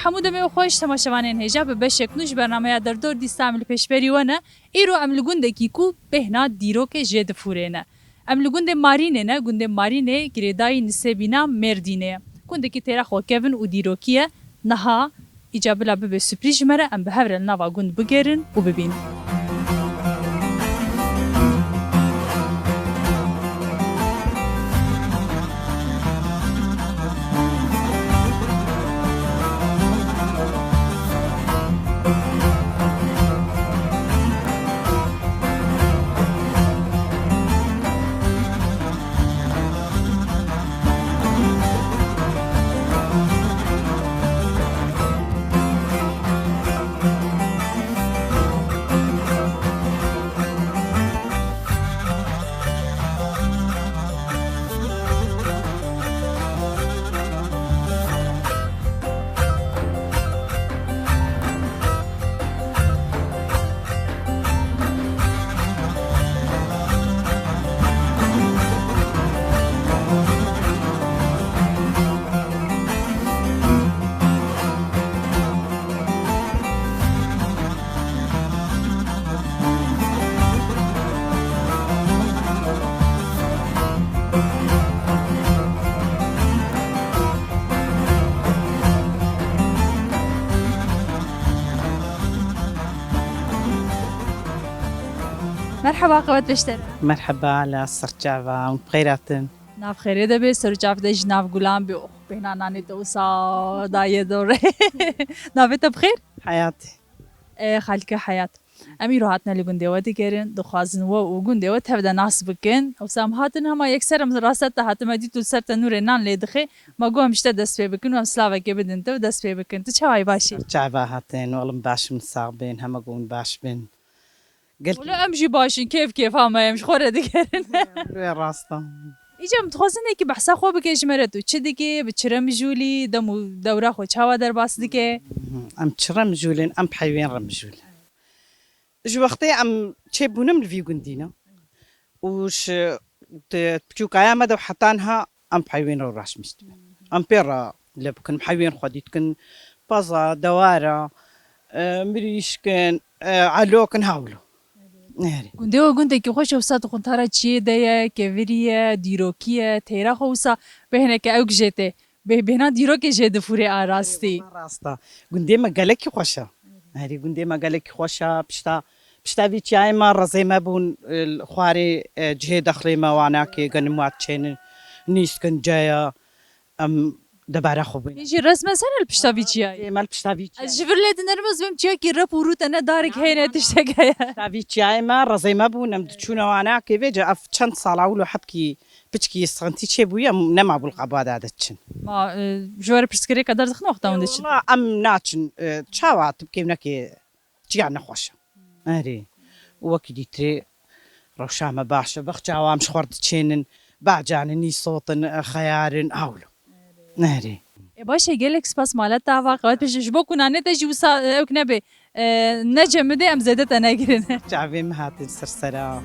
حمود می خوش تماشاوانین هجا به بشک نوش برنامه در دور دیستامل پیشبری ونه ایرو ام لگونده کیکو بهنا دیروک جد فورینه ام لگونده مارینه نه گونده مارینه گریدای نسبینا مردینه گونده کی تیرا خو کوین و دیروکیه نها ایجابلا به سپریج مره ام به هفر نوا گوند بگیرن و ببین مرحبا قوات بشتر مرحبا على سرجافة بخيراتن ناف خیره ده به سرجاف ده جناف گلام به بهنا نانی دوسا دایه دوره نافت بخیر حياتي خالك حياة اميرو هاتنا اللي گونده ودی گرین دخوازن و گونده و تبدا ناس بکن او سام هاتن هما یکسر راست هات ما دیتو سرت نور نان لیدخه ما گو همشته دست پی بکن و سلاوا که بدن تو دست پی بکن تو چوای باشی سرجافة هاتن والله باش من صاغبين هم قون باش بين قلت ولا امشي باشین کیف هما یمش خوره دی گرین وين راستا ایجا متخوازن که بحثا خو بکش مرتو چه دیگه به چرم جولی دمو دوره خو چاوا در باس دیگه ام تشرم جولين ام بحيوين رمجول جو وقتي ام تشيبونم الفيو قندينا وش تبكيوكايا مدى وحطانها ام بحيوين الراس مستبن ام بيرا لبكن بحيوين خديتكن بازا دوارة مريشكن علوكن هاولو نهري گونده و گونده که خوش اوسا تخونتارا چیه دیه که وریه دیروکیه تیرا خوصا بهنه که اوک جته بهنا دیروک جده فوری آراستی راستا قندي ما قالك خوشا هاري قندي ما قالك خوشا بشتا فيتي اي مرة زي ما بون الخواري جهه داخلي ما وانا كي قنموات تشين نيس كن جايا ام دبارة خوبين يجي رسمه سنه البشتافي چیه مال بشتا فيتي از جبر لید نرمز بهم چیه که رپ ورو تنه دارک هینه تشتگه بشتا فيتي اي مرة زي ما بون ام تشونا وانا كي بيجا اف چند سال اولو حبكي بچكي سغنتي چه بويا نما بالقباد هذا ما جوار پرسکری قدر دخن وقتا اونده چن والله ام ناتشن تشاوات بكيمناكي تيانا خوشا هاري وكدي تري روشامة باشا بخجاوا مش خورد تشينن باجانني صوتن خيارن اولو نهري باشه گلک سپاس مالت دعوا قوات پیش جبو کنانه تا جوسا اوک نبه نجمده ام زده تا نگیرنه شعبي مهاتن سرسرا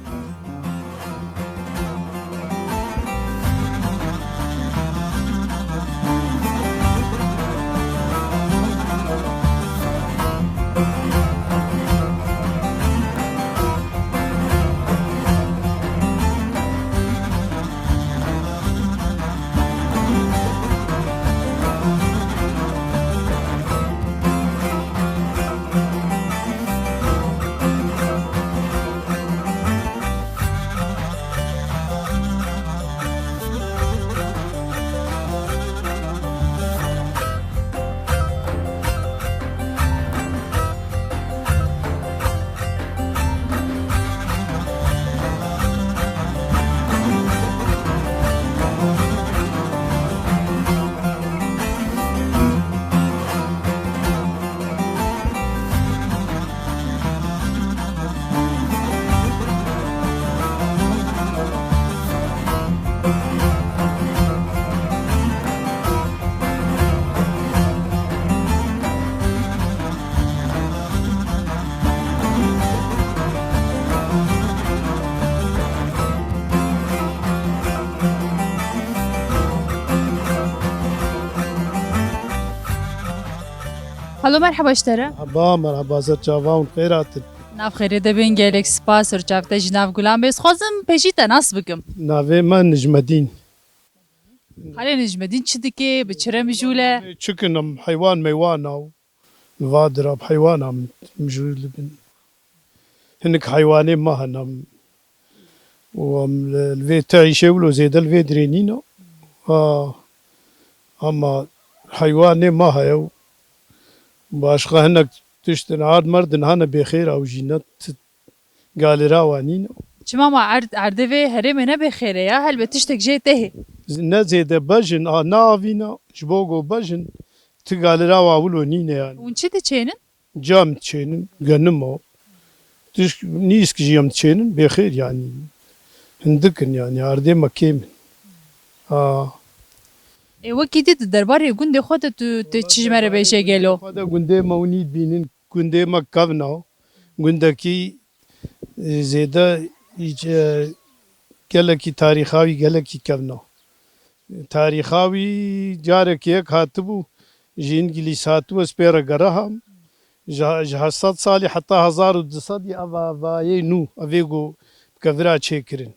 Halo merhaba iştere. مرحبا زر جوان خیرات Nav xêrê dibin gelek spas çavte jî nav gulan bê xwazim pêjî te nas bikim. ناوی من نجمدین Halê necmedîn çi dike bi çi re mijûle. چکنم حیوان میوانا و وادراب حیوانم مجول بن هنك حيواني ما هنم والفي تعيشوا ولو زيد الفي درينينا اما حيواني ما هيو باشقى هنك تشتن عاد مردن هنا بخير او جينات قال راوانينا Çima ma erde vê herêmê nebe xêre ya helbet tiştek jê tehê. نزيد بجن نافينا جبوغو بجن تقال راوا ولو نينا يعني Hûn çi diçênin? جام تشينن جنمو تش نيسك جيام تشينن بخير يعني هندكن يعني عردي ما كيمن E wekî dît di derbarê gundê xwe de tu çi ji me re bêje gelo. هذا قندي مونيد بينن قندي ما كافنا قندكي زيدا قالكي تاريخاوي قالكي كافنا تاريخاوي جارك يك هاتبو جين جليساتو اسبيرا قراهم جهاسات صالي حتى هزار ودصدي أبا ينو أفيجو كفرا تشيكرين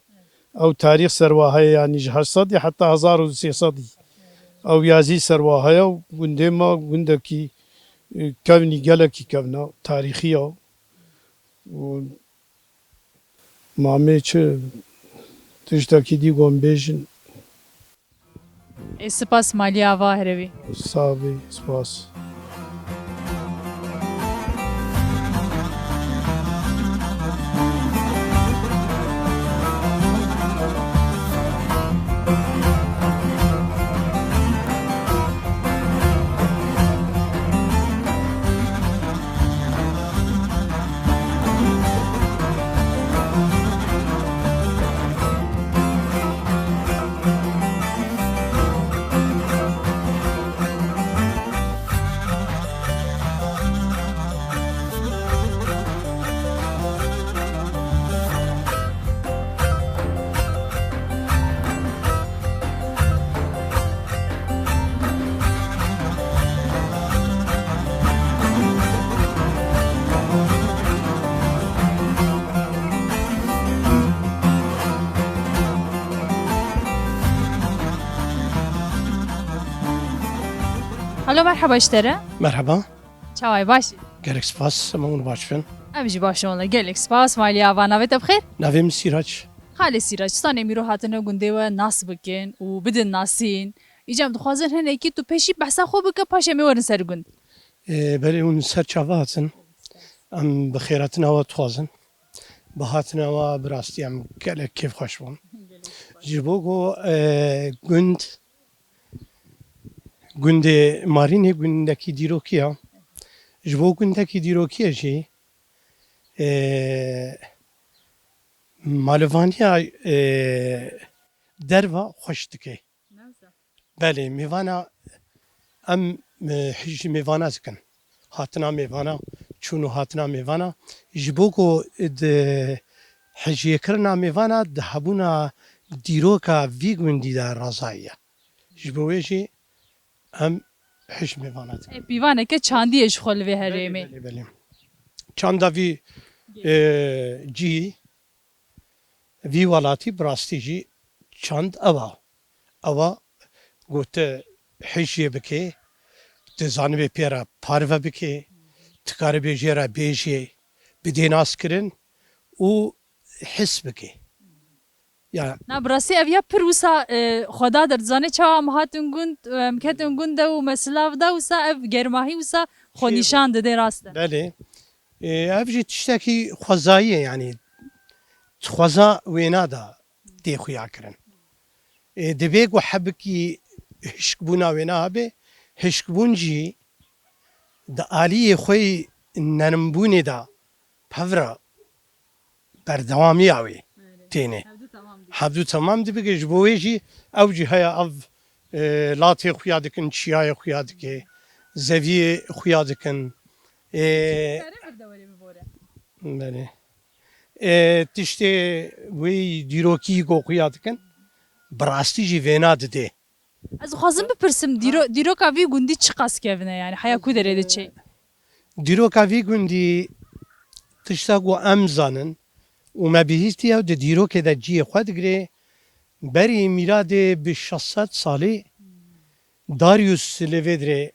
أو تاريخ سرواها يعني جهاسات حتى هزار ودسيصدي أو يازي سرواها وندما وندكي كوني جالكي كونا تاريخية و مامي تشتكي دي قوم بيجن E spas maliye ava herevî. صافي سباس Halo merhaba iştere. مرحبا Çavay baş. گرک سپاس مون باشفن Em jî baş onla gelek spas maliye ava navê te bixêr. نویم سیراج Xalê Sîrac stanê mîro hatine gundê we nas bikin û bidin nasîn. Îcem dixwazin hinekî tu pêşî behsa xwe bike paşê me werin ser gund. بله اون سر چاوا هاتن ام بخیراتن هوا توازن بهاتن هوا براستی ام گلک کیف خوش بون جبوگو گند مارینه گندکی دیروکیا جبو گندکی دیروکیا جی مالوانیا دروا خوش دکی بله میوانا ام حج میوانا زکن هاتنا میوانا چونو هاتنا میوانا جبوکو حجیه کرنا میوانا دهبونا دیروکا وی گوندی در رازایه جبویجی ام حج میوانا زکن Pîvaneke çandiyê ji xwe li vê herêmê. بله بله چاندا وی جی وی ولاتی براستی جی چاند اوا گوته حجیه بکی تزانه به پیرا پارو بکی تکاره به جیرا بیجی بدین آسکرین و حس بکی یا Na birasî ev ya pir wisa xweda derzanê çawa em hatin gund em ketin gund de û mesilav de wisa ev germahî wisa xwe nîşan dide rast e. بله اف جی تشتکی خوازاییه یعنی خوازا وینا دا دی خویا کرن دبیگ و حبکی هشکبونا وینا هبه هشکبون جی دا آلی خوی نرمبونی دا پورا بردوامی آوی تینه حبدو تمام دی بگه جبوی جی او جی هیا او لاتی خویا دکن چیای خویا دکه زوی خویا دکن بله تشتی وی دیروکی گو خویا دکن براستی جی وینا دده Ez dixwazim bipirsim dîroka vî gundî çi qas kevne yani heya ku derê diçe. دیروکا وی گوندی تشتا گو ام زانن و ما بهیستی او د دیروک د جی خود گره بری میلاد به 600 سالی داریوس لویدره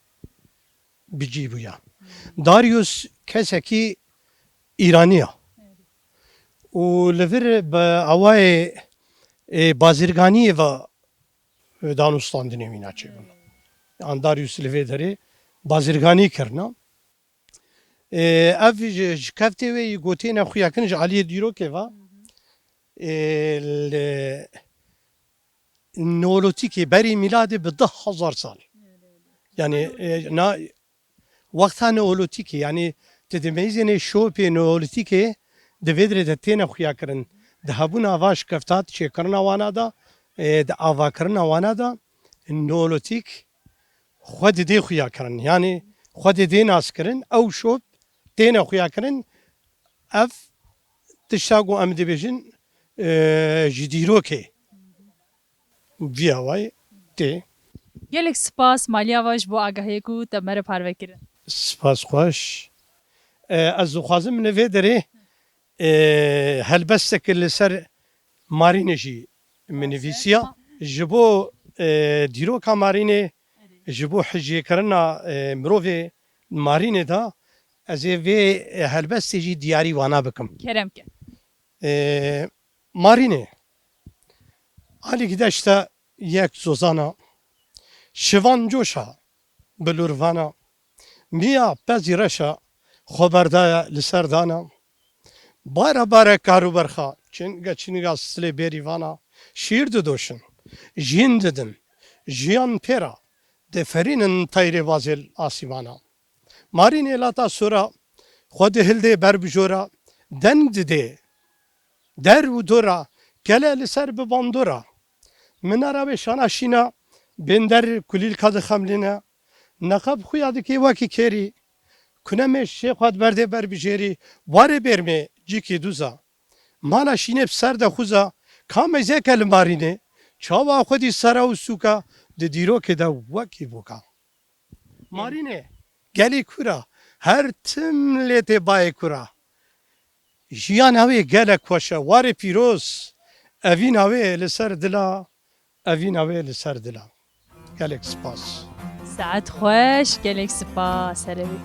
بجی بویا داریوس کسی که ایرانیه و لور به اوای بازرگانی و دانستان دنیوینا چه بون آن داریوس لویدره بازرگانی کرنا اف کفته وی گوته نخویا کنج علی دیروکه و نولوتیکی بری میلاده به 10,000 سال yani na وقتا نولوتیکی yani تدمیزن شوپ نولوتیکی دویدره ده تینه خویا کرن ده هبون آواش کفتات چه کرنا وانا دا ده آوا کرنا وانا دا نولوتیک خود دی خویا کرن yani خود دی ناس کرن او شوپ تینه خویا کرن اف تشتاقو ام دبیجن جدیروکه ویاوای تی gelek spas maliya vaj bu agahiyê ku te mere parve kirin. سپاس خوش از خوازم نوی داره هلبستك لسر مارینه جی منویسیا جبو دیروکا مارینه جبو حجی کرنا مروفی مارینه دا از وی هلبستی جی دیاری وانا بکم Kerem ke. مارینه حالی که داشته یک زوزانا شوان جوشا بلوروانا میا پزی رشا خبردایا لسر دانا بارا بارا کارو برخا چنگا سلی بیریوانا شیر دودوشن جین ددن جیان پیرا دفرینن تایری وازل آسیوانا مارین الاتا سورا خود هلده بر بجورا دنگ دده در و دورا کله لسر بباندورا منارا به شاناشینا بندر کلیل کاد خملینا نقاب خویاده که واکی کری کنمش شیخواد برده بر بجری واره برمه جیکی دوزا مالا شینه بسر ده خوزا کام زیکل مارینه چاوا خودی سرا و سوکا ده دیرو که ده واکی بوکا مارینه گلی کورا هر تم لیته بای کورا جیان هاوی گله کوشا واره پیروز اوین هاوی لسر دلا اوین هاوی لسر دلا گلک سپاس Saet xweş gelek spas herevî.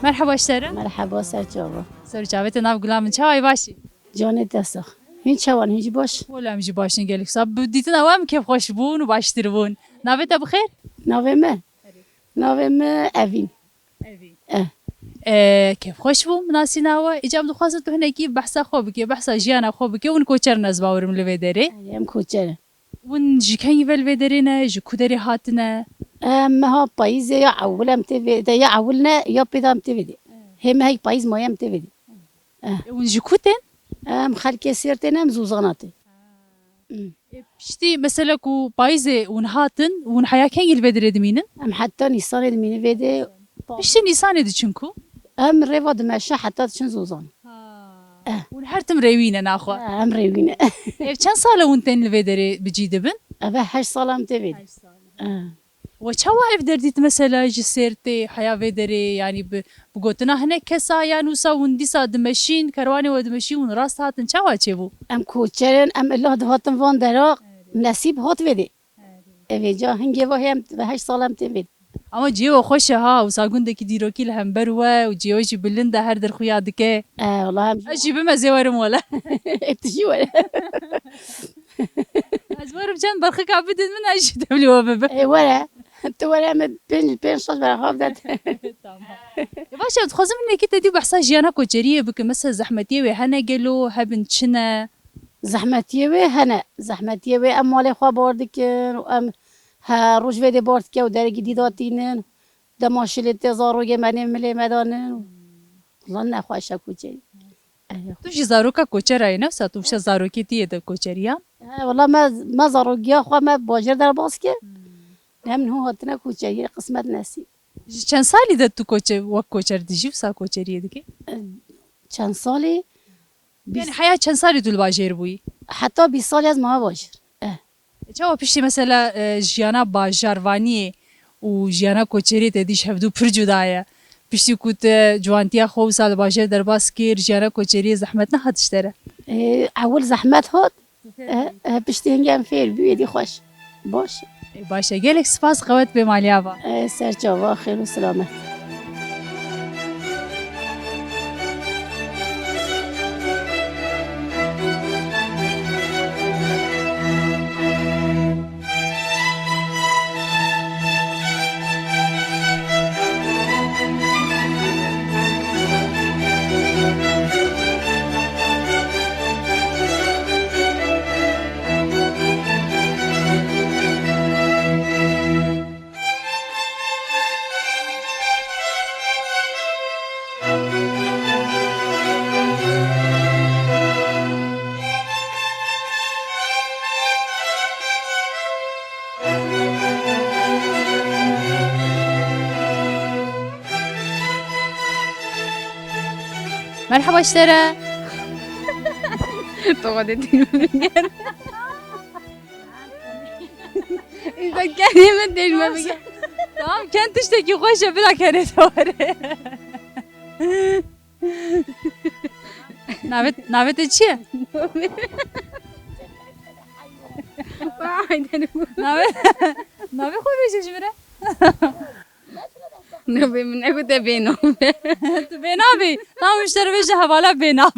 Merhaba şerin. مرحبا سرجاوا Ser çavet nav gulam çay başi. جان دستخ هین چوان هیچ باش Wala em jî başin gelek sab dîtin ew em kêf xweş bûn û baştir bûn. Navê te bixêr? ناوه me evin Kêf xweş bû minasî nawe îcab dixwazim tu hinekî behsa xwe bike behsa jiyana xwe bike hûn koçer nezbawerim li vê derê. em koçere Hûn ji kengî ve li vê derê ne ji ku derê hatine. em ha payîz ya awil em tevê de ya awil ne ya pêda em tevê de hem hey payîz maya em tevê de Hûn ji ku tên? em xelkê sêr tên em zûzana te Piştî mesela ku payîzê hûn hatin hûn heya kengî li vê derê dimînin? em heta nîsanê dimîne vê de Piştî Nîsanê diçin ku? em rêva dimeşe heta diçin zûzan Hûn her tim rêwîne naxwe. em rêwîne Ev çend sal e hûn tên li vê derê bicî dibin? ev 8 sal em tevê de Ve çawa ev derdît mesela ji sêrtê heya vê derê yanî bi gotina hinek kesa ya nûsa hûn dîsa dimeşîn kerwanê we dimeşî hûn rast hatin çawa çêbû? em koçerin em illa dihatin van dera nesîb hat vê de evê ca hingê ve hem 8 sal em tevê de Ama cîyo xweş e ha wisa gundekî dîrokî li hember we û cîyo jî bilind e her derxuya dike. والله em Ez jî bime zê werim wele. ابتجي ولا Ez werim çend berxika bidin min ez jî tevlî we bibe. ولا تو ولا من بين صوت ولا خافت باشه دخوازم نکی تدی بحثا جیانا کوچریه بکه مثلا زحمتیه و هنه گلو هبن چنه زحمتيه وي هنا زحمتيه وي ام مالي خوا باردكن وام ها روج فيدي بورتكا ودار جديداتين دماشل تزارو يمني ملي مدانن والله نخوا شكوتي تو جی زاروکا کوچرای نه سا تو زاروکی تیه ده کوچریا والله ما زارو يا خوا ما باجر در باسكه هم هو هاتنا كوتشي قسمت نسي چند سالی ده تو کوچه وک کوچر دیجی سا کوچریه دیگه كان صالي یعنی حیا چند سالی دول باجر بوی حتى 20 سال از ما باجر چاو پیشتی مثلا جیانا باجروانی و جیانا کوچری تدیش هفدو پر جدایه پیشتی کوت جوانتیا خو سال باجر در باس کیر جیانا کوچری زحمت نه هاتشتره اول زحمت هات بشتي هنجام فير بيدي خوش باش باشه گلک سپاس قوت به مالیاوا سرجاوا خير وسلامه مرحبا اشترى تقعدين بجد إذا كان يمدش ما بجد tamam kent tişteki خوشه بلا كانت وره ناوت چیه؟ ناوت خوی بیشش میره؟ نبي من أقول تبينه تو بینابی تمام اشتر بیشه حوالا بیناب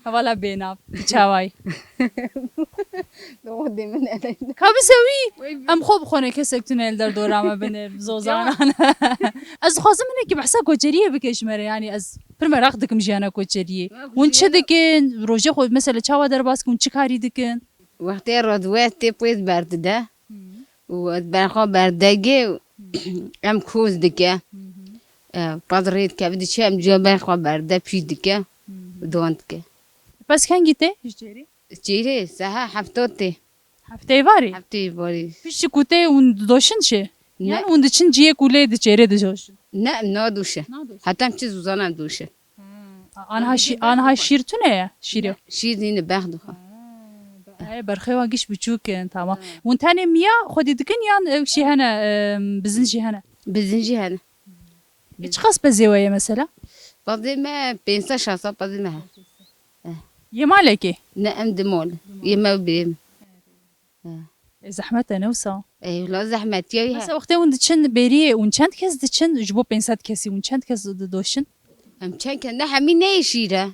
حوالا بیناب چاوای تقعدي من أنا کابی سوی ام خوب خونه کسک تونل در دورامه بنر زوزانان از خوازم اینه که بحثا کوچریه بکش مره یعنی از پر مراق دکم جیانا کوچریه اون چه دکن روژه خود مثلا چاوا در باس کن چه کاری دکن وقتی رادوات تپویز برده و برخوا بردگی ام کوز دکه پادرید که بدی چه ام جا برخوا برده پی دکه دوند که بس کنگی ته؟ چیره سها هفتاته هفته باری هفته باری پیش کوته اون دوشن شه yani اون دچن جیه کوله دچره دشوش نه نادوشه حتی هم چیز زنم دوشه آنها شیر تونه شیره شیر دینه بخت خوا برخی واقعش بچوکن تمام اون تانه میا خودی دکن یان شی هنه بزن شی هنه بزنجی هنه hiç kas bezeweye mesela بعضی ما 500 600 بعضی ما yemaleki نه ام دمول يما بيم zahmet newsa اي ولا زحمت يا mesela وقتی اون دچن beriye اون چند کس دچن جبو 500 کسی اون چند کس دوشن ام كان كان همین نشیره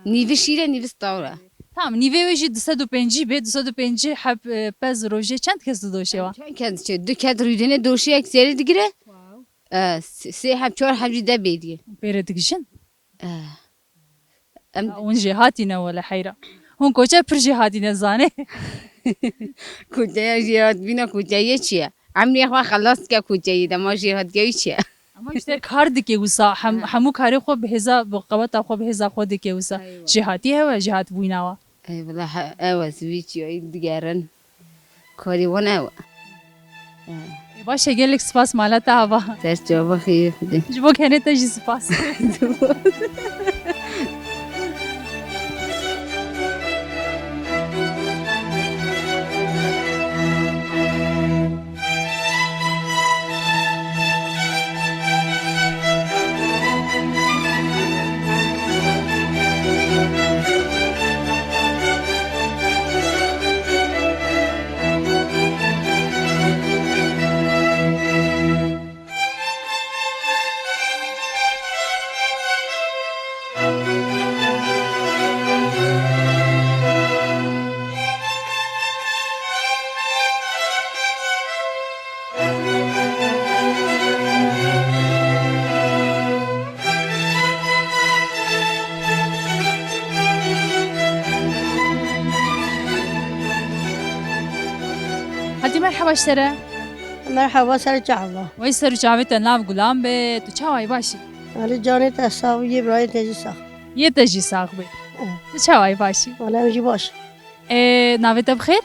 نیوی شیره نیوی ستاره tamam nive veji 205 be 205 hab pez roje çend kez doşe wa كان كان دو كاد ريدنا دوشي اكثر دغره سي حب چور حب ده بيدي bere digişin ام اون jihatine wala hayra hon koça pir jihatine zane كوجا جيات بينا كوجا يچيا عمري خوا خلاص كا كوجا ده ما جيات يچيا ama işte kar dike usa hamu kare xo beheza bqawata xo beheza xo dike usa jihati hewa jihat buinawa اي والله اواز ويچي دغارن كوري وانا başa gelek spas malata hava تر جواب خير jibo keneta ji spas مرحبا اشتره مرحبا سر جعبه وی سر جاویت ناو گلام به تو چاوای باشی ولی جانی تصاوی برای تجی ساخت یه تجی ساق بی تو چاوای باشی ولی میجی باش ناویت بخیر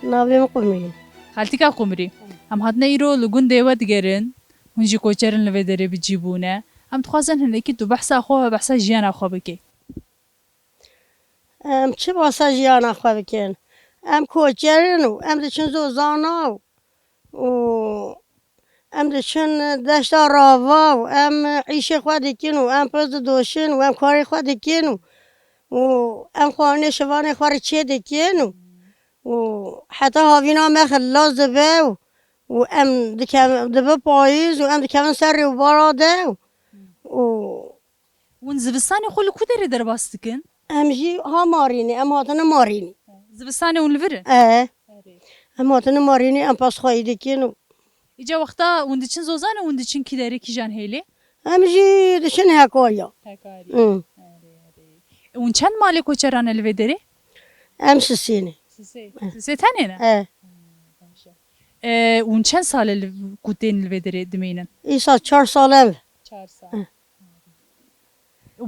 ناویم قومی خالتی که قمری هم هاتنا ایرو لگون دیوه دگرن هنجی کوچرن لوی داره بجیبونه هم تخوازن هنکی تو بحثا خواه بحثا جیان خواه بکی چه باسا جیانا خواه بکن کوچرن و دچن زوزانا و دچن دشتا راوا و عیشه خواه دکن و پرد دوشن و کاری خواه دکن و خوانه شوانه خواه چه دکن و حتی هاوینا مخلا زبه و دبه پاییز و دکن سر و باراده ون زبستانی خو لکو داره در باستکن جی ها مارینی هاتن مارینی زبستانی ون لوره هاتن مارینی پاس خواهی دکن ایجا وقتا ون دچن زوزانه ون دچن کی داره کی جان هیلی جی دشن هکایا ون چند مالی کوچران لوی داره سسینه سه تنه نه ون چند سال کودین لوی داره دمینن ایسا 4 ساله 4 سال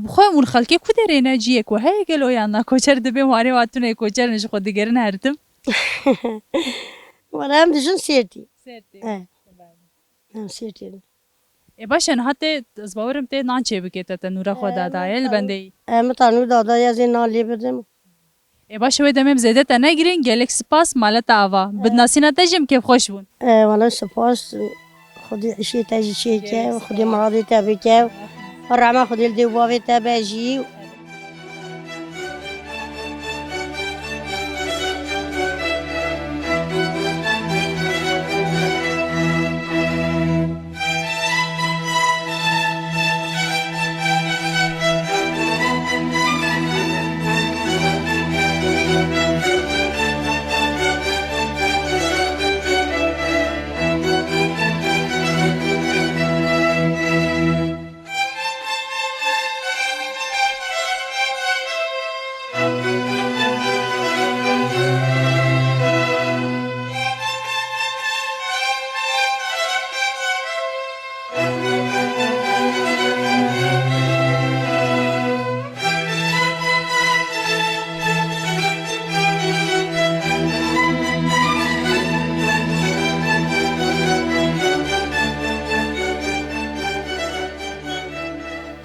بخواه اون خلکی کو داره نه جیه کو هی گلو یانا کوچر دبی ماری واتونه کوچر نش خود دیگرن هردم ولی دشن سیرتی سیرتی باشن حتی از باورم ته نان چه بکیت تا نورا خود دادایل بنده تانو دادا از این نالی بدم باشه ودمم زده تا نگیرین گلکسی پاس مالت آوا بدناسینا تجم که خوش بون ولی سپاس خودی عشی تجی چه که خودی مرادی تبی که رحمه خودی الدوابی تبجی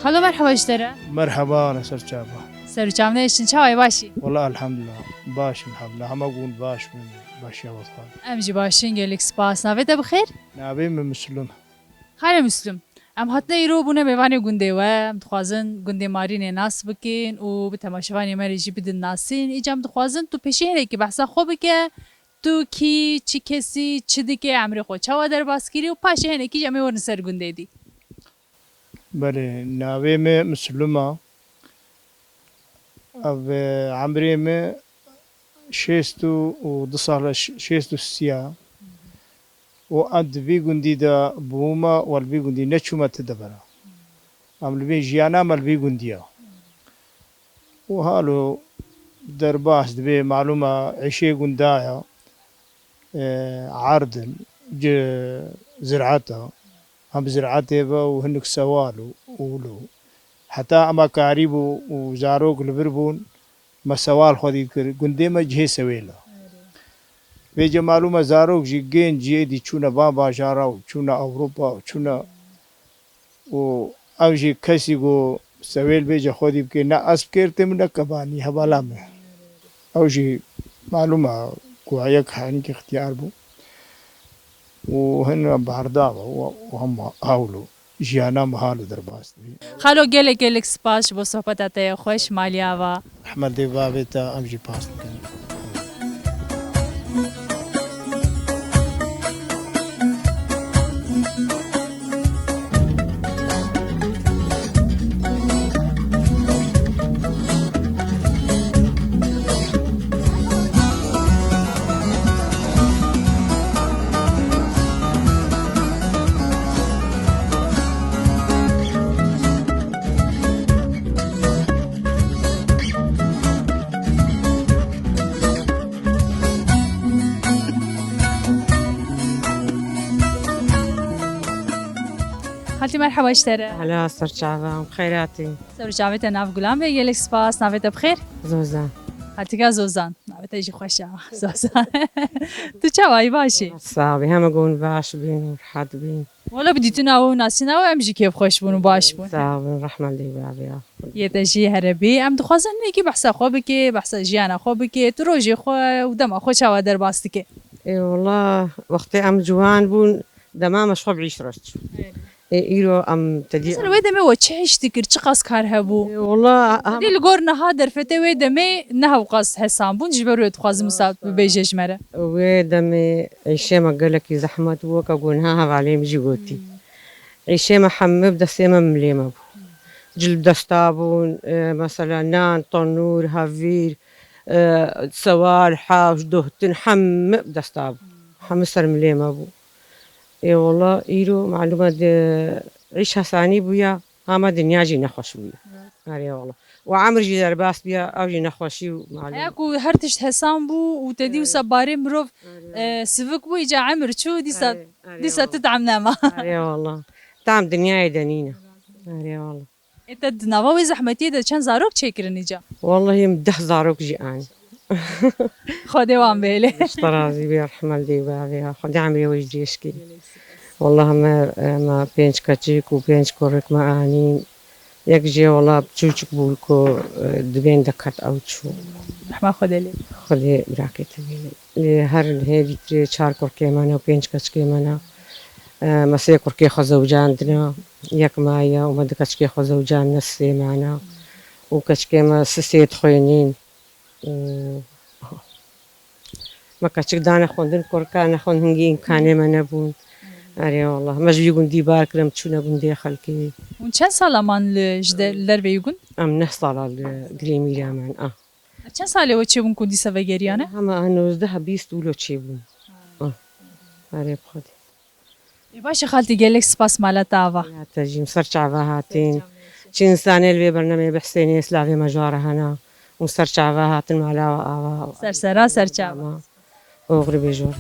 خالو مرحبا اشتره مرحبا أنا سر جابه سر جامنه اشتن چاوای باشی والله الحمد لله باش الحمد لله هم أقول باش من باش يا وطن امجی باشین گلکس پاس نویت بخیر نابي من مسلم خیلی مسلم ام هاتنا ایرو بونه میوانی گنده و ام دخوازن گنده مارین ناس بکن و به تماشاوانی مریجی بدن ناسین ایجام دخوازن تو پیشه هره که بحثا خوبه که تو کی چی کسی چی دیگه عمری خود چاوا در باسکیری و پاشه هنه کی جمعه ورن سر گنده دی بله نابي من مسلمة أب عمري من شيستو ودصار شيستو السيا وأد بيجندي دا بوما والبيجندي نشومة تدبرا عمل بي جيانا مال بيجنديا وهالو درباس دبي معلومة عشي جندايا عرض زرعتها هم زرعته وهنك سوالو ولو حتى أما كاريبو وزاروك لبربون ما سوال خدي جندي ما جه سويلا بيجي معلومة زاروك جين جيدي شونا بابا جاراو شونا أوروبا شونا و أوجي كسيجو سويل بيجي خدي بكنا أسكرت من كباني هبالام أوجي معلومة كوعيك حانك اختيار بو وهن بهرداوة وهم هاولو جيانا محال درباس خالو گلکس پاس با صحبت اتای خوش مالیا و أحمد دبابة تا أمجي باس كان خالتي مرحبا اشترى هلا سرچاوام خيراتي سرجاوت ناف غلام به يلك سپاس نافت بخير زوزان هاتيكا زوزان نافت يجي خوشا زوزان تو چاوای باشی صعبي هم اقول باش بين ورحاد بين ولا بديتنا و ناسينا و امجي كيف خوش بون و باش بون صعبي رحمة الله بابيا يتجي هربي ام دخوازن نيكي بحثا خو بكي بحثا جيانا خو بكي تروجي خو ودما خو چاوا در باستكي اي والله وقتي ام جوان بون دما مش خب عيش رشت ايرو ام تدي مثلا ويدمي و چهش تكر چقاس كار هبو والله دي الگور نها در فته ويدمي نها وقاس حسام بون جبرو تخواز مساب بيجش مره ويدمي عيشي ما قالك زحمة وك اقول ها عليهم جيبوتي عيشي ما حمب دسيما مليمة بو جلب دستابون مثلا نان طنور هافير سوال حاوش دهتن حم دستاب حمسر مليمة بو اي والله ايرو معلومات عيشها ثاني بويا هما دنيا جي نخوش بويا هاري والله وعمر جي درباس بيا او جي نخوشي معلومات هياكو هرتش حسام بو وتدي وسباري مروف سفك بو يجا عمر شو ديسا تدعم ناما هاري والله تام دنيا دنينا هاري والله انت دناوا زحمتي ده چند زاروك چيكرن يجا والله يمده زاروك جي اني خدي وان بيلي اشترازي بيرحم الدي بابيا خدي عمري وجديشكي والله ما بينش كاتشيك وبينش كورك ما اني يكجي والله بتشوشك بولكو دبين دكات او تشو رحمة خدي لي خدي براكي تبيلي هر هيدي تري چار كوركي مانا وبينش كاتشكي مانا مسيح كوركي خزوجان دنا يك معايا وما دكاتشكي خزوجان نسي معنا وكاتشكي ما سسيت خوينين ما كاتشك دانا خوندن كوركا نخون هنجي إمكاني ما نبون أري والله ما جي يقول دي بارك لم تشونا بندي خلكي ون چند سال امان لربه يقول أم نحصل على قريمي لامان چند ساله و چه بون کندی سوگریانه هما أنو زده بيست ولو تشيبون أري بخدي باشه خالتي گلک سپاس مالت آوا يا تجي مسرچ عواهاتين چين سانه الوي برنامج بحسيني سلاوي مجاره هنا ومسرچ عواهاتين معلاوة آوا سرسرا سرچاوا أغربي جور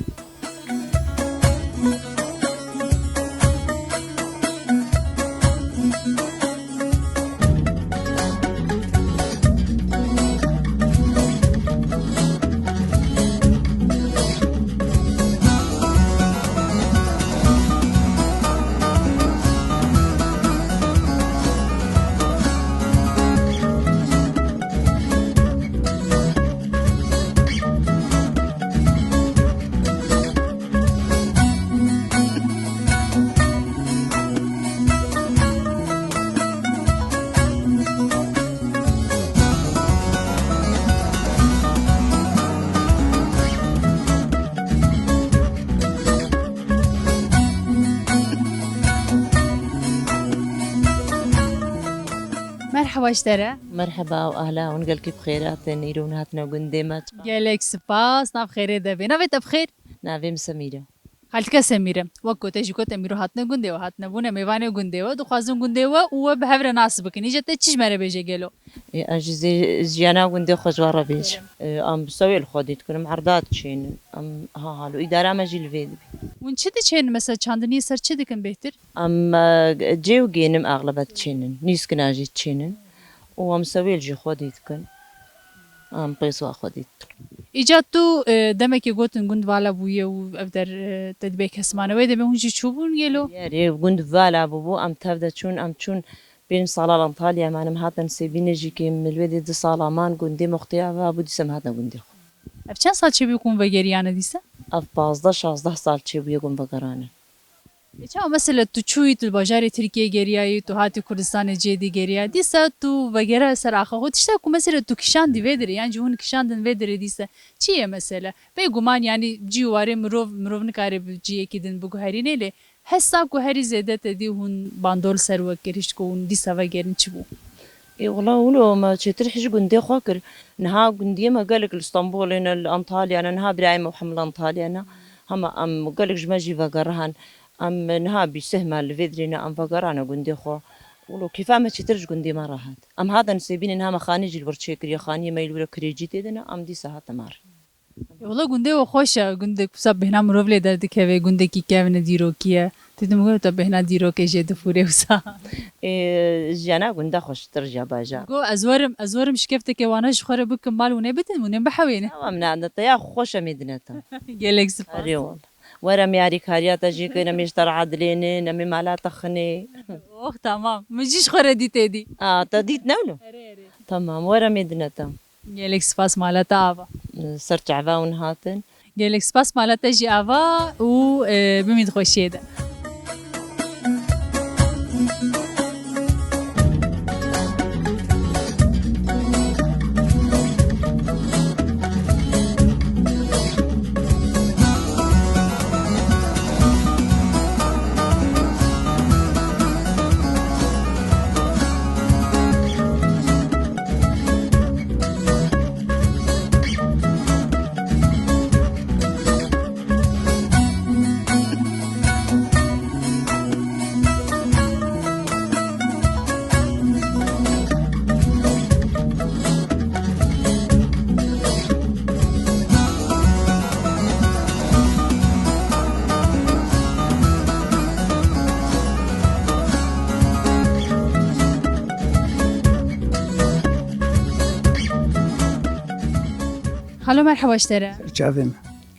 مرحبا اشترى مرحبا واهلا ونقلكي بخيرات نيرون هاتنا وقندمت گلک سپاس ناف خیره ده ناویت بخیر نافيم سميرة خالتك سميرة وكو تجيكو تميرو هاتنا گنده و هاتنا بونه میوانه گنده و دخوازن گنده و به هفر ناس بکنی جتا چیش مره بیجه گلو اجي زيانا وقندي خوجوارة بيش ام بسوي الخودي تكون عرضات شين ام هالو ادارة ما جي الفيد ون چه چین مثلا چاندنی سر چه دکن بهتر ام جي وجينم اغلبت شينن نيس كناجي شينن وام سوي الجي خودي تكون ام قيسوا خودي ایجاد تو دمکی گوتن گند والا بویه و افدر تدبیک هسمانه ویده به هنجی چوبون گلو ياري وقند فالا بابو ام تبدا تشون ام تشون بين صالة أنطاليا ما نم هاتن سيبين جيكي من الوادي دي صالة مان قندي مختيا وابو دي سم هاتنا قندي اف چند سال چه بیکن و گریانه دیسه اف 15 سال چه بيقوم بقرانه چه مثلا تو چوی تو بازار ترکیه گریایی تو هاتی کردستان جدی گریا دیسه تو وگره سر آخه خود تشتا کو مثلا تو کشان دی ودری یعنی جون کشاندن ودری دیسه چیه مثلا به گمان یعنی جیواره مرو نکاره جیه کدن بگو هری نیله حساب کو هری زیاده تدی هون باندول سر وکرش کو دیسه وگرن چبو اي والله ولو ما ترحش قندي خاكر نها قندي ما قالك الاسطنبول هنا الانطاليا انا نها برايم وحمل انطاليا انا هم ام قالك جماجي فقرهن ام نها بيسهم الفيدرينا ام فقرانا قندي خو ولو كيف ما ترج قندي ما راحت ام هذا نسيبين انها مخانيج الورتشيكر يا خاني ما يلو كريجي تدنا ام دي ساعات مار والله گنده و خوشه گنده کسب بهنا مروف لی درد که و گنده کی که و ندیرو کیه تیتم گو تا بهنا دیرو که جد فوره وسا جانا گنده خوش ترجع باجا گو ازورم شکفته که وانش خوره بکم مال ونه بتن ونه بحوینه من عند طيا خوش مدنتا گلکس اري والله ورا مياري كارياتا جي كنا مشتر عدليني نمي مالا تخني اوه تمام مجيش خوره دي تدي تديت نولو تمام ورا مدنتا گلکس پاس مالتا آوا صرت عفاون هاتن گلکس پاس مالتا جي آوا و بمید خوشیده خلو مرحبا اشترى سرچاوم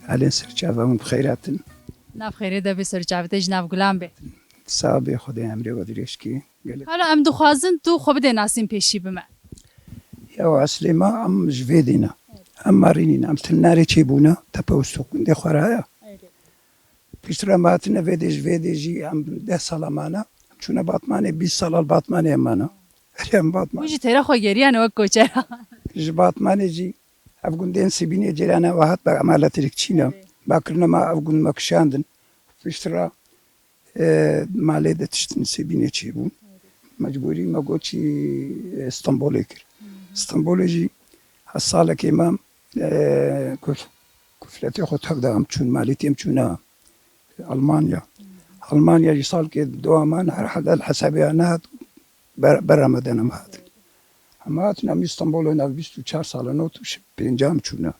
الان سرچاوم بخیراتن ناف خیره ده بسر چاوته جناب گلام به صاحب خود امری و دریشکی حالا ام دخوازن تو خوب ده ناسیم پیشی بما یا اصلی ما ام جویدینا ام مارینین ام تلناری چی بونا تپوستو کنده خورایا پیشتر ماتنا جویدی جی ام 10 سال مانا چون باطمانه 20 سال باطمانه مانا ام باطمان وجی تیرا خو گریان و کوچرا ج باطمانه جی افغان دین سبینه جرانا واحد با عمالات رکچینا باکرنا ما افغان مکشاندن پیشتر مالی دتشتن سبینه چی بون مجبوری ما گوچی استانبول کر استانبول جی حساله که امام کفلتی خود حق دارم چون مالیتیم چونه المانیا جی سال که دو امان هر حد الحسابی آنها برامدنم هات اما هاتن ام استانبول اینا 24 سال نو توش پنجام چونه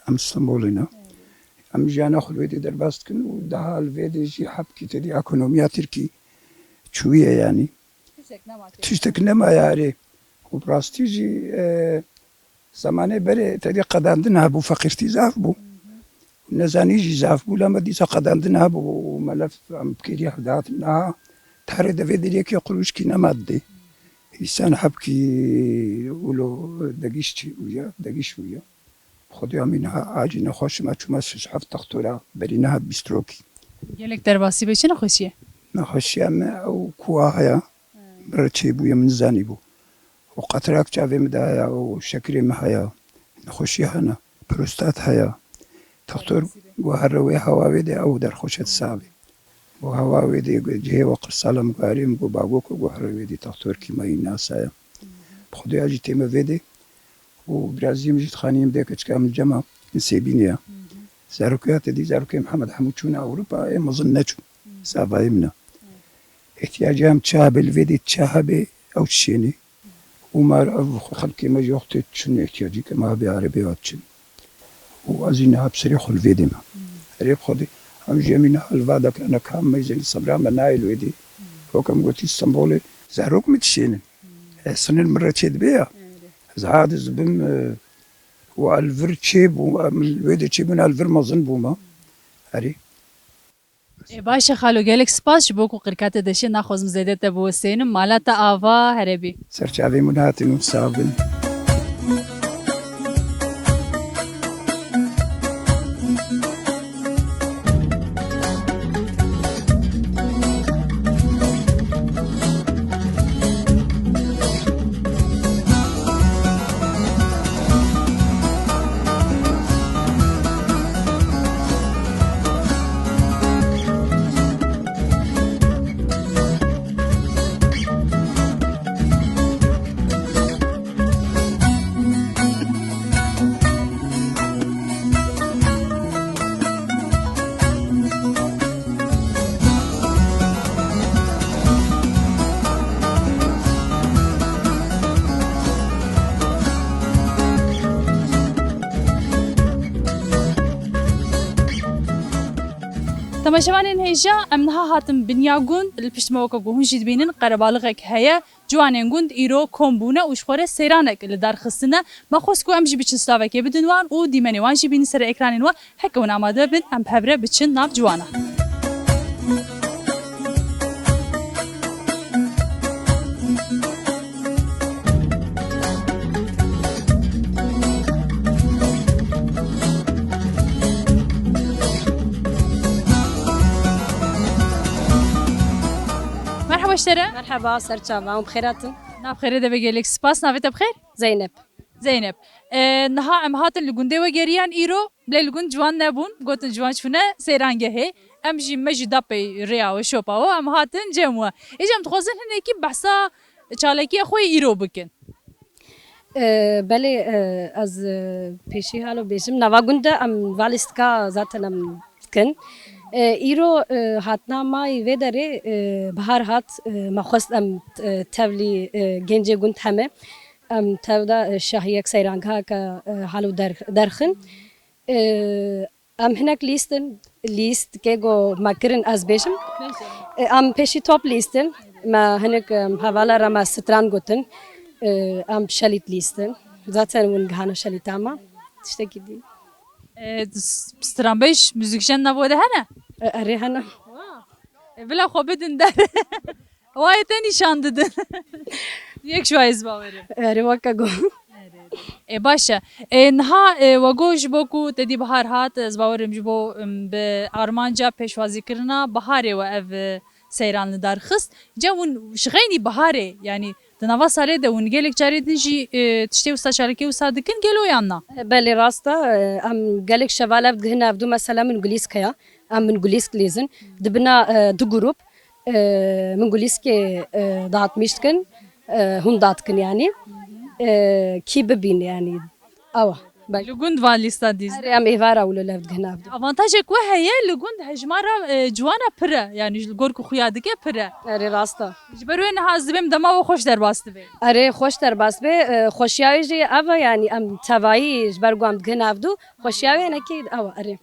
ام استانبول اینا ام جانا خلویدی در باست کن و ده حال ویدی جی حب کی تدی اکونومیا ترکی چویه یعنی تشتك نما ياري وبراستي جي زمانه بري تدي قداندنها بو فقيرتي زافبو نزاني جي زافبو لما دي قداندنها بو ملف ام بكيري حداتنا تحري دفي ديك يقولوش كي نمادي إنسان حبكي ولو دقيش ويا خدي منها عاجنا خوش ما تشوف شحف تختورا برينها بيستروكي گلک در باسی به چه نخوشیه نخوشي اما او كواها برچه بويا من زاني بو وقطراك جاوي مدايا وشكري مهايا نخوشي هنا بروستات هيا تختور وهروي هواوي دي او در خوشت صعبي وهواوي دي جهي وقر سالم قاريم قو باقوك وهروي دي تختور كيما الناس هيا بخدو اجي تيما فيدي وبرازيم جيت خانيم ديك اشكام الجمع نسيبينيا زاروكيات دي زاروكي محمد حمود شونا اوروبا ما ظنتشو سافايمنا احتياجام تشاب الفيدي تشابي او تشيني وما خلقي ما جوقت شنو احتياجي كما بعربي واتشن وازينها بصريخ الفيدي ما ريب خدي ام جمينا الفادك انا كام ما يزين صبرا منايل ويدي وكم قلت اسطنبول زاروك متشين سنة المرة تشيد بيها زعاد زبم والفر تشيب ويدي تشيبنا الفر ما ظنبوما هري باشه خالو گلک سپاس بوکو قرکات دشه نخوزم زده تا بوسینم مالا تا آوا هربی سرچاوي مناتن وصابن تماشاوانên hêja em niha hatin binya gund li pişt me weke ku hûn jî dibînin qerebalixek heye ciwanên gund îro kom bûne û ji xwe re seyranek li darxistine me xwest ku em jî biçin stavekê bidin wan û dîmenê wan jî bînin ser ekranên we heke hûn amade bin em hevre biçin nav ciwanan. Merhaba işlere. مرحبا سرچاوا بخيراتن Navxêrê de ve gelek spas navê te bixêr? زينب Zeynep. Niha em hatin li gundê we geriyan îro lê li gund ciwan nebûn gotin ciwan çûne seyrangehê em jî me jî dapê rêya we şopa we em hatin cem we. Êjî em dixwazin hinekî behsa çalakiya xwe îro bikin. بله از پیشی حالو بیشم نواگونده ام والستکا زاتن ام کن ایرو هاتنا مای و داره بهار هات مخواست ام تولی گنجه گوند همه ام تودا شاهیک سیرانگ ها که حالو درخن ام هناك لیست که گو مکرن از بیشم ام پیشی توپ لیستن ما هناك حوالا رما ستران گوتن ام شليت ليستن zaten ونجهانا شليت اما تشتكي دي Stranbeş müzikşen navô de hene? اري هنا Bila xwe bidin dere. Wayê te nîşan didin. Yek şu ez bawerim. اري وكا جو Baş e. Niha we got ji bo ku te dî bihar hat ez bawerim ji bo bi armanca pêşwazîkirina biharê we ev seyran li darxist. Ce hûn ji xeynî biharê yani di nava salê de hûn gelek carê din jî tiştê wisa çalekê wisa dikin gelo yan na. بالي راستا ام قالك شباب هنا بدو مثلا من جوليسكيا ام من جوليسك ليزن دبنا دو جروب من جوليسكي ضاعت مشتكن هم ضاعتكن يعني كي ببين يعني اوه Li gund van lîsta dîz. ام ايفارا ولا لفت هنا Avantajek we heye li gund hejmara ciwana pire yani ji gor ku xuya dike pire. اري راستا Ji ber wê niha ez dibêm dema we xweş derbas dibe. اري خوش در باس به خوشیاوی جی اوا یعنی ام توایی برگام دگن افدو خوشیاوی نکی اوا اري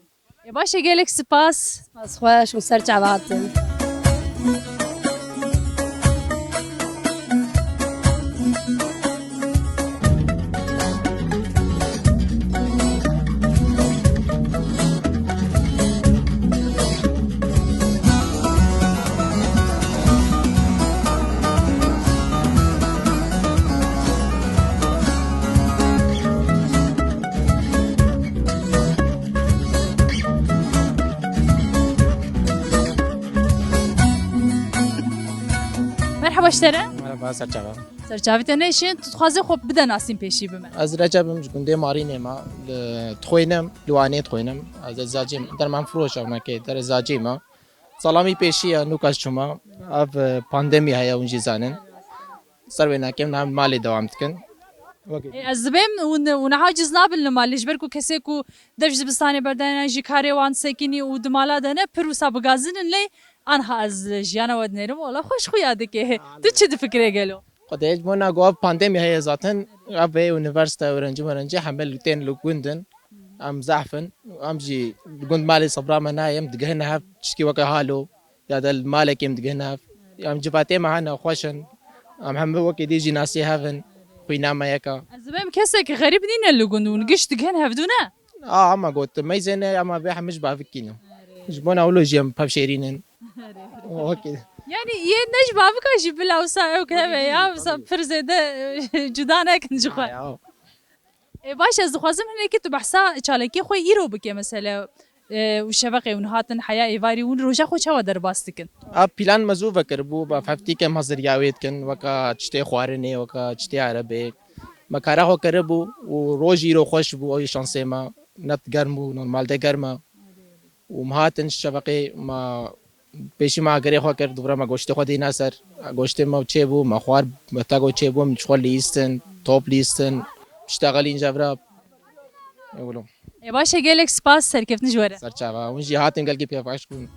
Baş e gelek spas. باس خوش و سر چاوات Merhaba işlere. مرحبا سرچاوا Serçavî te neşin tu dixwaze xwe bide nasîn pêşî bime. از رجبم جگنده مارینه ما تخوینم لوانه تخوینم از زاجیم در من فروش آمده در زاجیم سلامی پیشی نوکاش شما اف پاندمی های اونجی زنن سر و نکیم نام مالی دوام تکن Ez dibêm û neha ciz nabin li malê ji ber ku kesê ku dev ji dibistanê berdane jî karê wan sekînî û di mala de ne pir wisa bigazinin lê anha ez jiyana we dinêrim wala xweş xuya dike. Tu çi difikirê gelo? خدایش مونا گفت پاندمی های زاتن اف یونیورسیته ورنجی همه لوتین لوگوندن ام زعفن ام جی لوگوند مالی صبرا منایم دگه نه چکی وکه حالو یا دل مالکیم دگه نه ام جفاتی معنا خوشن ام همه وکه دیجی ناسی هفن خوینا ما یکا Ez dibêm kesek xerîb nîne li gund û giş dikin hevdûne. اما قلت ما يزني اما بيها مش بعرفكينو جبونا اولو جيم بابشيرينن اوكي Yani yê ne ji bavika jî bila wisa ew keve ya wisa pir zêde cuda nekin ji xwe. Baş ez dixwazim hinekî tu behsa çalekî xwe îro bike mesela û şeveqê hûn hatin heya êvarî hûn roja xwe çawa derbas dikin. اب بلان مزو فكر بو بفتي كم حضر ياويت كن وكا تشتي خوارني وكا تشتي عربي مكارا هو كربو وروجي رو خوش بو اي شانسي ما نت گرمو نورمال ده گرما ومهاتن شفقي ما پیشی ما گری خو کرد دوباره ما گوشت خو دینا سر گوشت ما چه بو ما خوار متا گو چه بو مشغول لیستن توپ لیستن اشتغل اینجا برا اولو Baş e gelek spas serkeftin ji were. سر چاوا اون جی هاتن گل کی پیفاش کن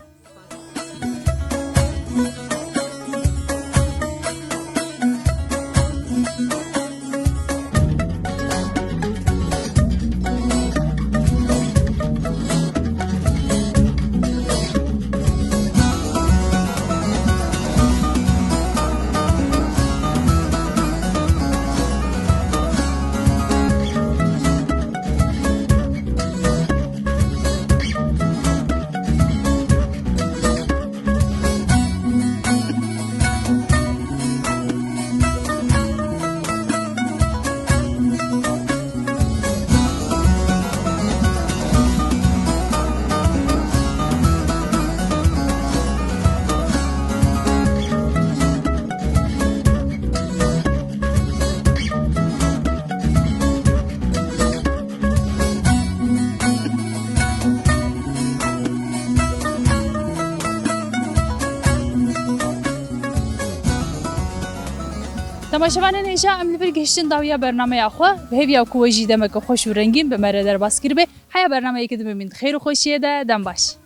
تماشاوانên hêja em li vir gihiştin dawiya bernameya xwe bi hêviya ku we jî demek xweş û rengîn bi me re derbas kiribe heya bernameyekê dibimîn xêr û xweşiyê de dem baş.